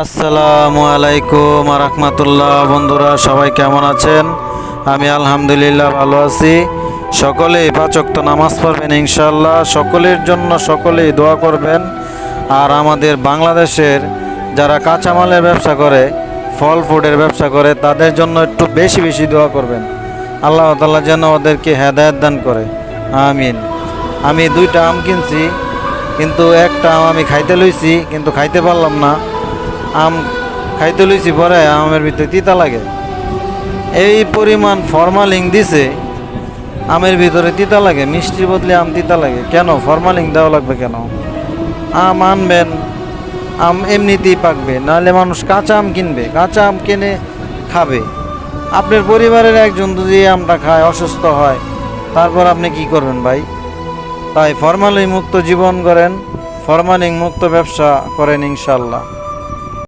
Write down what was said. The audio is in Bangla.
আসসালামু আলাইকুম রাহমাতুল্লাহ। বন্ধুরা সবাই কেমন আছেন? আমি আলহামদুলিল্লাহ ভালো আছি। সকলেই পাঁচ ওয়াক্ত নামাজ পড়বেন ইনশাআল্লাহ। সকলের জন্য সকলেই দোয়া করবেন। আর আমাদের বাংলাদেশের যারা কাঁচামালের ব্যবসা করে, ফল ফ্রুটের ব্যবসা করে, তাদের জন্য একটু বেশি বেশি দোয়া করবেন। আল্লাহ তাআলা যেন ওদেরকে হেদায়েত দান করে, আমিন। আমি 2টা আম কিনছি, কিন্তু একটা আম আমি খাইতে লইছি, কিন্তু খাইতে পারলাম না। আম খাইতে লইছি, পরে আমের ভিতরে তিতা লাগে। এই পরিমাণ ফরমালিন দিছে, আমের ভিতরে তিতা লাগে। মিষ্টির বদলে আম তিতা লাগে কেন? ফরমালিন দেওয়া লাগবে কেন? আম আনবেন, আম এমনিতেই পাকবে, নাহলে মানুষ কাঁচা আম কিনবে, কাঁচা আম কিনে খাবে। আপনার পরিবারের একজন যদি আমটা খায়, অসুস্থ হয়, তারপর আপনি কি করবেন ভাই? তাই ফরমালিন মুক্ত জীবন করেন, ফরমালিন মুক্ত ব্যবসা করেন ইনশাল্লাহ।